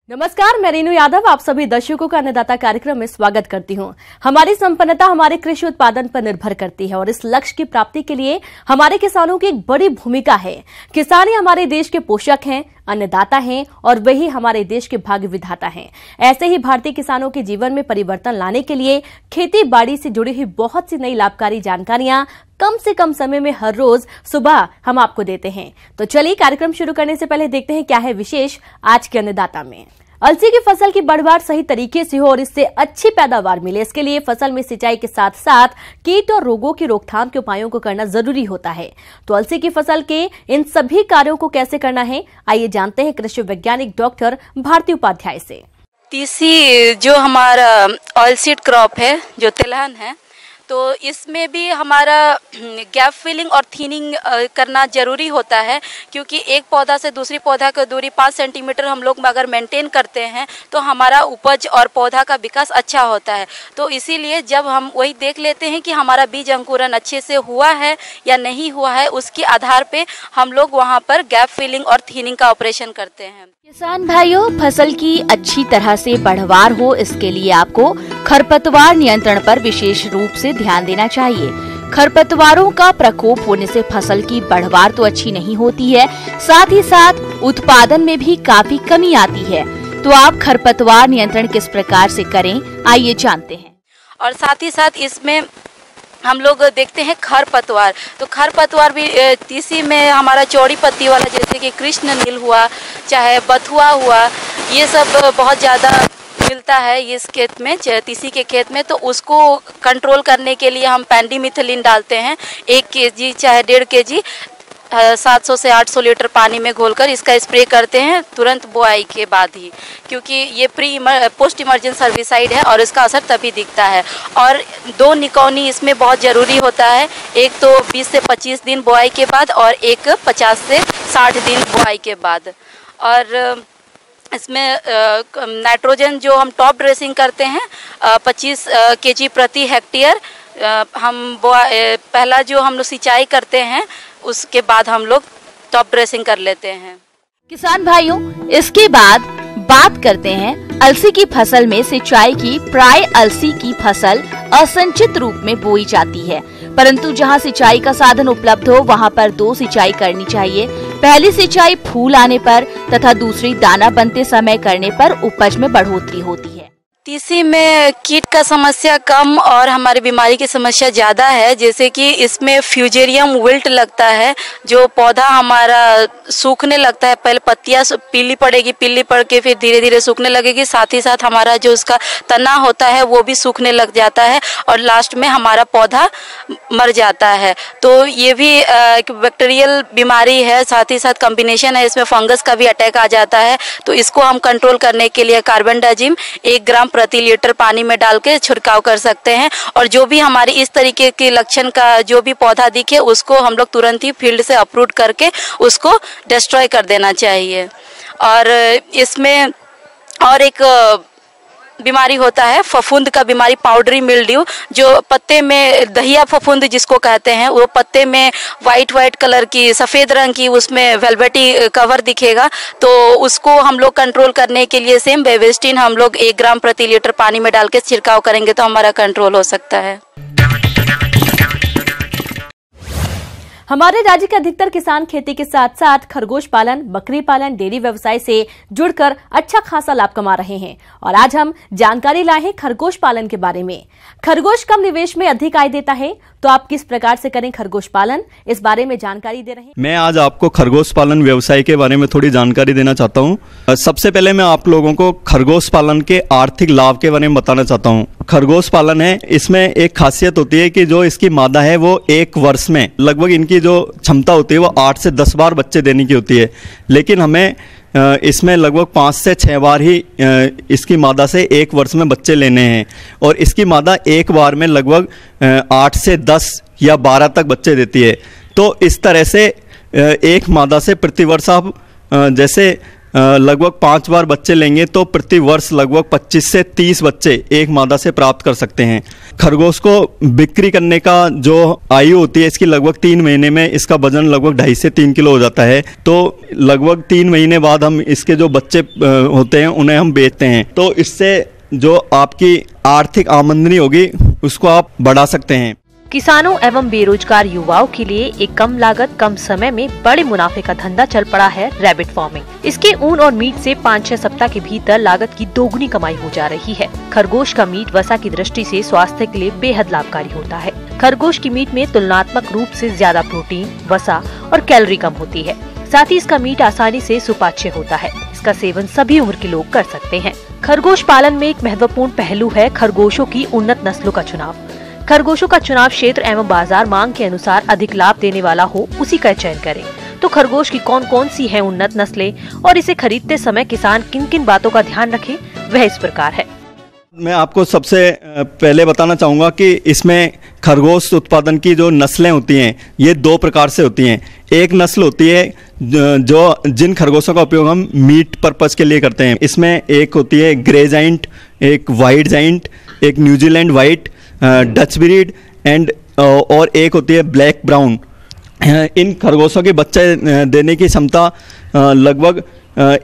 नमस्कार, मैं रेनू यादव आप सभी दर्शकों का अन्नदाता कार्यक्रम में स्वागत करती हूं। हमारी संपन्नता हमारे कृषि उत्पादन पर निर्भर करती है और इस लक्ष्य की प्राप्ति के लिए हमारे किसानों की एक बड़ी भूमिका है। किसान ही हमारे देश के पोषक हैं, अन्नदाता हैं और वही हमारे देश के भाग्य विधाता हैं। ऐसे ही भारतीय किसानों के जीवन में परिवर्तन लाने के लिए खेती बाड़ी से जुड़ी हुई बहुत सी नई लाभकारी जानकारियां कम से कम समय में हर रोज सुबह हम आपको देते हैं। तो चलिए कार्यक्रम शुरू करने से पहले देखते हैं क्या है विशेष आज के अन्नदाता में। अलसी की फसल की बढ़वार सही तरीके से हो और इससे अच्छी पैदावार मिले, इसके लिए फसल में सिंचाई के साथ साथ कीट और रोगों की रोकथाम के उपायों को करना जरूरी होता है। तो अलसी की फसल के इन सभी कार्यों को कैसे करना है, आइए जानते हैं कृषि वैज्ञानिक डॉक्टर भारती उपाध्याय से। तीसी जो हमारा ऑयल सीड क्रॉप है, जो तिलहन है, तो इसमें भी हमारा गैप फिलिंग और थिनिंग करना ज़रूरी होता है, क्योंकि एक पौधा से दूसरी पौधा की दूरी 5 सेंटीमीटर हम लोग अगर मेंटेन करते हैं तो हमारा उपज और पौधा का विकास अच्छा होता है। तो इसीलिए जब हम वही देख लेते हैं कि हमारा बीज अंकुरन अच्छे से हुआ है या नहीं हुआ है, उसके आधार पे हम लोग वहाँ पर गैप फिलिंग और थिनिंग का ऑपरेशन करते हैं। किसान भाइयों, फसल की अच्छी तरह से बढ़वार हो, इसके लिए आपको खरपतवार नियंत्रण पर विशेष रूप से ध्यान देना चाहिए। खरपतवारों का प्रकोप होने से फसल की बढ़वार तो अच्छी नहीं होती है, साथ ही साथ उत्पादन में भी काफी कमी आती है। तो आप खरपतवार नियंत्रण किस प्रकार से करें, आइए जानते हैं। और साथ ही साथ इसमें हम लोग देखते हैं खरपतवार, तो खरपतवार भी तीसी में हमारा चौड़ी पत्ती वाला, जैसे कि कृष्ण नील हुआ, चाहे बथुआ हुआ, ये सब बहुत ज़्यादा मिलता है इस खेत में, तीसी के खेत में। तो उसको कंट्रोल करने के लिए हम पेंडिमिथलिन डालते हैं 1 kg चाहे 1.5 kg 700 से 800 लीटर पानी में घोलकर इसका स्प्रे करते हैं तुरंत बुआई के बाद ही, क्योंकि ये पोस्ट इमरजेंसी सर्विसाइड है और इसका असर तभी दिखता है। और 2 निकौनी इसमें बहुत ज़रूरी होता है, एक तो 20 से 25 दिन बुआई के बाद और एक 50 से 60 दिन बुआई के बाद। और इसमें नाइट्रोजन जो हम टॉप ड्रेसिंग करते हैं 25 kg प्रति हेक्टेयर, हम पहला जो हम लोग सिंचाई करते हैं उसके बाद हम लोग टॉप ड्रेसिंग कर लेते हैं। किसान भाइयों, इसके बाद बात करते हैं अलसी की फसल में सिंचाई की। प्राय अलसी की फसल असंचित रूप में बोई जाती है, परंतु जहां सिंचाई का साधन उपलब्ध हो वहां पर 2 सिंचाई करनी चाहिए। पहली सिंचाई फूल आने पर तथा दूसरी दाना बनते समय करने पर उपज में बढ़ोतरी होती है। तीसी में कीट का समस्या कम और हमारी बीमारी की समस्या ज़्यादा है, जैसे कि इसमें फ्यूजेरियम विल्ट लगता है, जो पौधा हमारा सूखने लगता है। पहले पत्तियां पीली पड़ेगी, पीली पड़ के फिर धीरे धीरे सूखने लगेगी, साथ ही साथ हमारा जो उसका तना होता है वो भी सूखने लग जाता है और लास्ट में हमारा पौधा मर जाता है। तो ये भी एक बैक्टीरियल बीमारी है, साथ ही साथ कॉम्बिनेशन है, इसमें फंगस का भी अटैक आ जाता है। तो इसको हम कंट्रोल करने के लिए कार्बेंडाजिम 1 ग्राम प्रति लीटर पानी में डाल के छिड़काव कर सकते हैं। और जो भी हमारे इस तरीके के लक्षण का जो भी पौधा दिखे उसको हम लोग तुरंत ही फील्ड से अपरूट करके उसको डिस्ट्रॉय कर देना चाहिए। और इसमें और एक बीमारी होता है फफूंद का बीमारी, पाउडरी मिल्ड्यू, जो पत्ते में दहिया फफूंद जिसको कहते हैं, वो पत्ते में वाइट कलर की, सफ़ेद रंग की उसमें वेलवेटी कवर दिखेगा। तो उसको हम लोग कंट्रोल करने के लिए सेम बेविस्टिन हम लोग 1 ग्राम प्रति लीटर पानी में डाल के छिड़काव करेंगे तो हमारा कंट्रोल हो सकता है। हमारे राज्य के अधिकतर किसान खेती के साथ साथ खरगोश पालन, बकरी पालन, डेयरी व्यवसाय से जुड़कर अच्छा खासा लाभ कमा रहे हैं। और आज हम जानकारी लाए हैं खरगोश पालन के बारे में। खरगोश कम निवेश में अधिक आय देता है, तो आप किस प्रकार से करें खरगोश पालन, इस बारे में जानकारी दे रहे हैं। मैं आज आपको खरगोश पालन व्यवसाय के बारे में थोड़ी जानकारी देना चाहता हूँ। सबसे पहले मैं आप लोगों को खरगोश पालन के आर्थिक लाभ के बारे में बताना चाहता हूँ। खरगोश पालन है, इसमें एक खासियत होती है कि जो इसकी मादा है वो 1 वर्ष में लगभग इनकी जो क्षमता होती है वो 8 से 10 बार बच्चे देने की होती है, लेकिन हमें इसमें लगभग 5 से 6 बार ही इसकी मादा से 1 वर्ष में बच्चे लेने हैं। और इसकी मादा एक बार में लगभग 8 से 10 या 12 तक बच्चे देती है। तो इस तरह से एक मादा से प्रति वर्ष आप जैसे लगभग 5 बार बच्चे लेंगे तो प्रति वर्ष लगभग 25 से 30 बच्चे एक मादा से प्राप्त कर सकते हैं। खरगोश को बिक्री करने का जो आयु होती है इसकी लगभग 3 महीने में इसका वजन लगभग 2.5 से 3 किलो हो जाता है। तो लगभग 3 महीने बाद हम इसके जो बच्चे होते हैं उन्हें हम बेचते हैं, तो इससे जो आपकी आर्थिक आमदनी होगी उसको आप बढ़ा सकते हैं। किसानों एवं बेरोजगार युवाओं के लिए एक कम लागत कम समय में बड़े मुनाफे का धंधा चल पड़ा है रैबिट फार्मिंग। इसके ऊन और मीट से 5-6 सप्ताह के भीतर लागत की दोगुनी कमाई हो जा रही है। खरगोश का मीट वसा की दृष्टि से स्वास्थ्य के लिए बेहद लाभकारी होता है। खरगोश की मीट में तुलनात्मक रूप से ज्यादा प्रोटीन, वसा और कैलोरी कम होती है। साथ ही इसका मीट आसानी से सुपाच्य होता है। इसका सेवन सभी उम्र के लोग कर सकते हैं। खरगोश पालन में एक महत्वपूर्ण पहलू है खरगोशों की उन्नत नस्लों का चुनाव। खरगोशों का चुनाव क्षेत्र एवं बाजार मांग के अनुसार अधिक लाभ देने वाला हो उसी का चयन करें। तो खरगोश की कौन कौन सी है उन्नत नस्लें और इसे खरीदते समय किसान किन किन बातों का ध्यान रखे, वह इस प्रकार है। मैं आपको सबसे पहले बताना चाहूँगा कि इसमें खरगोश उत्पादन की जो नस्लें होती हैं ये 2 प्रकार से होती हैं। एक नस्ल होती है जो जिन खरगोशों का उपयोग हम मीट पर्पस के लिए करते हैं। इसमें एक होती है ग्रे जाइंट, एक वाइट जाइंट, एक New Zealand white, Dutch breed and और एक होती है ब्लैक ब्राउन। इन खरगोशों के बच्चे देने की क्षमता लगभग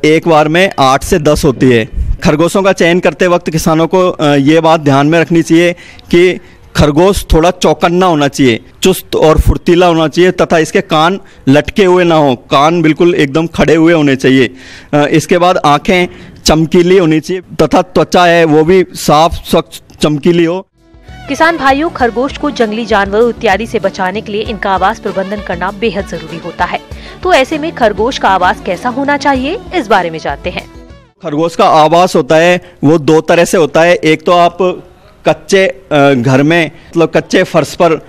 एक बार में 8 से 10 होती है। खरगोशों का चयन करते वक्त किसानों को ये बात ध्यान में रखनी चाहिए कि खरगोश थोड़ा चौकन्ना होना चाहिए, चुस्त और फुर्तीला होना चाहिए तथा इसके कान लटके हुए ना हो, कान बिल्कुल एकदम खड़े हुए होने चाहिए। इसके बाद आंखें चमकीली होनी चाहिए तथा त्वचा है वो भी साफ स्वच्छ चमकीली हो। किसान भाइयों, खरगोश को जंगली जानवरों इत्यादि से बचाने के लिए इनका आवास प्रबंधन करना बेहद जरूरी होता है। तो ऐसे में खरगोश का आवास कैसा होना चाहिए, इस बारे में जानते हैं। खरगोश का आवास होता है वो 2 तरह से होता है। एक तो आप कच्चे घर में मतलब कच्चे फर्श पर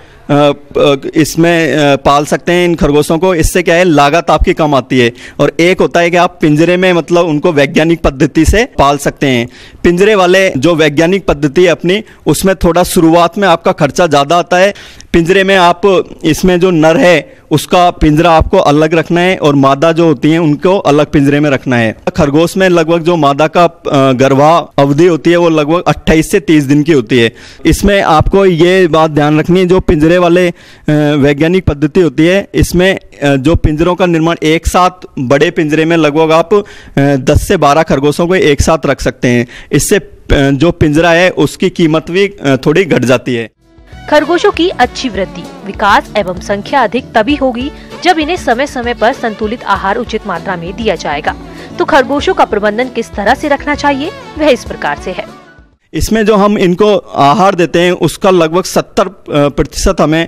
इसमें पाल सकते हैं इन खरगोशों को। इससे क्या है लागत आपकी कम आती है। और एक होता है कि आप पिंजरे में मतलब उनको वैज्ञानिक पद्धति से पाल सकते हैं। पिंजरे वाले जो वैज्ञानिक पद्धति है अपनी उसमें थोड़ा शुरुआत में आपका खर्चा ज़्यादा आता है। पिंजरे में आप इसमें जो नर है उसका पिंजरा आपको अलग रखना है और मादा जो होती हैं उनको अलग पिंजरे में रखना है। खरगोश में लगभग जो मादा का गर्भा अवधि होती है वो लगभग 28 से 30 दिन की होती है। इसमें आपको ये बात ध्यान रखनी है, जो पिंजरे वाले वैज्ञानिक पद्धति होती है इसमें जो पिंजरों का निर्माण एक साथ बड़े पिंजरे में लगभग आप 10 से 12 खरगोशों को एक साथ रख सकते हैं। इससे जो पिंजरा है उसकी कीमत भी थोड़ी घट जाती है। खरगोशों की अच्छी वृद्धि, विकास एवं संख्या अधिक तभी होगी जब इन्हें समय समय पर संतुलित आहार उचित मात्रा में दिया जाएगा। तो खरगोशों का प्रबंधन किस तरह से रखना चाहिए, वह इस प्रकार से है। इसमें जो हम इनको आहार देते हैं उसका लगभग 70% हमें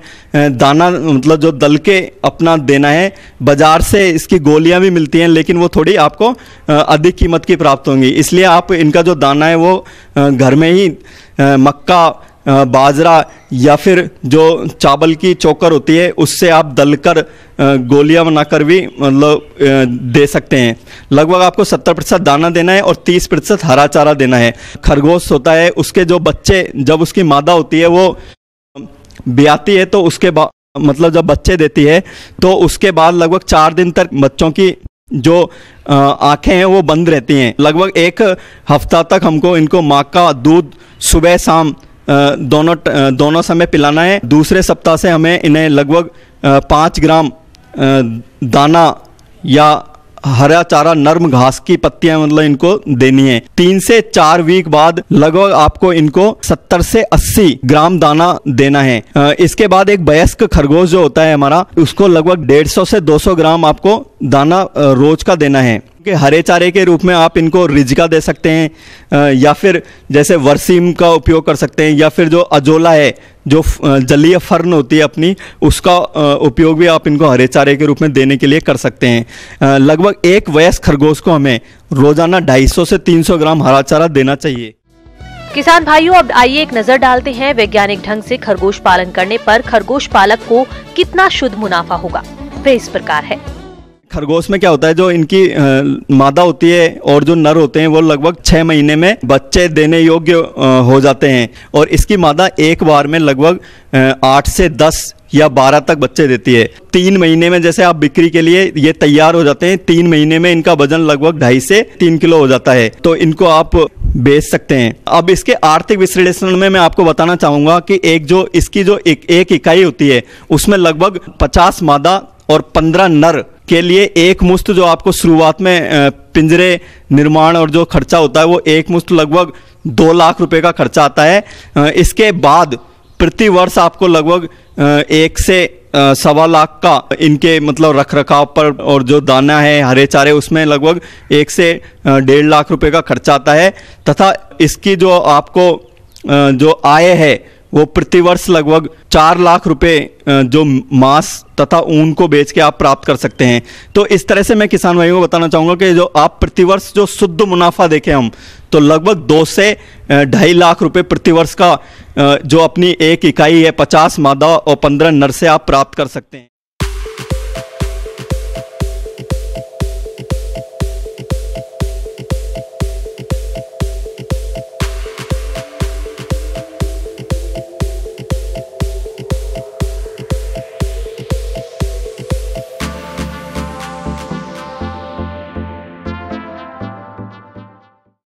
दाना मतलब जो दल के अपना देना है। बाजार से इसकी गोलियां भी मिलती हैं लेकिन वो थोड़ी आपको अधिक कीमत की प्राप्त होंगी। इसलिए आप इनका जो दाना है वो घर में ही मक्का, बाजरा या फिर जो चावल की चोकर होती है उससे आप दलकर गोलियां बनाकर भी मतलब दे सकते हैं। लगभग आपको 70% दाना देना है और 30% हरा चारा देना है। खरगोश होता है उसके जो बच्चे जब उसकी मादा होती है वो ब्याती है तो उसके बाद मतलब जब बच्चे देती है तो उसके बाद लगभग 4 दिन तक बच्चों की जो आंखें हैं वो बंद रहती हैं। लगभग 1 हफ्ता तक हमको इनको माँ का दूध सुबह शाम दोनों समय पिलाना है। दूसरे सप्ताह से हमें इन्हें लगभग 5 ग्राम दाना या हरा चारा नर्म घास की पत्तियां मतलब इनको देनी है। 3 से 4 वीक बाद लगभग आपको इनको 70 से 80 ग्राम दाना देना है। इसके बाद एक वयस्क खरगोश जो होता है हमारा उसको लगभग 150 से 200 ग्राम आपको दाना रोज का देना है। हरे चारे के रूप में आप इनको रिजका दे सकते हैं या फिर जैसे वर्सीम का उपयोग कर सकते हैं या फिर जो अजोला है जो जलीय फर्न होती है अपनी उसका उपयोग भी आप इनको हरे चारे के रूप में देने के लिए कर सकते हैं। लगभग एक वयस्क खरगोश को हमें रोजाना 250 से 300 ग्राम हरा चारा देना चाहिए। किसान भाइयों, अब आइए एक नजर डालते हैं वैज्ञानिक ढंग से खरगोश पालन करने पर खरगोश पालक को कितना शुद्ध मुनाफा होगा। वह इस प्रकार है। खरगोश में क्या होता है जो इनकी मादा होती है और जो नर होते हैं वो लगभग 6 महीने में बच्चे देने योग्य हो जाते हैं और इसकी मादा एक बार में लगभग 8 से 10 या 12 तक बच्चे देती है। 3 महीने में जैसे आप बिक्री के लिए ये तैयार हो जाते हैं। 3 महीने में इनका वजन लगभग 2.5 से 3 किलो हो जाता है। तो इनको आप बेच सकते हैं। अब इसके आर्थिक विश्लेषण में मैं आपको बताना चाहूँगा कि इसकी जो एक इकाई होती है उसमें लगभग 50 मादा और 15 नर के लिए एक मुश्त जो आपको शुरुआत में पिंजरे निर्माण और जो खर्चा होता है वो एक मुश्त लगभग 2 लाख रुपए का खर्चा आता है। इसके बाद प्रति वर्ष आपको लगभग 1 से 1.25 लाख का इनके मतलब रख रखाव पर और जो दाना है हरे चारे उसमें लगभग 1 से 1.5 लाख रुपए का खर्चा आता है। तथा इसकी जो आपको जो आय है वो प्रति वर्ष लगभग 4 लाख रुपए जो मांस तथा ऊन को बेच के आप प्राप्त कर सकते हैं। तो इस तरह से मैं किसान भाइयों को बताना चाहूँगा कि जो आप प्रतिवर्ष जो शुद्ध मुनाफा देखें हम तो लगभग 2 से 2.5 लाख रुपए प्रति वर्ष का जो अपनी एक इकाई है 50 मादा और 15 नर से आप प्राप्त कर सकते हैं।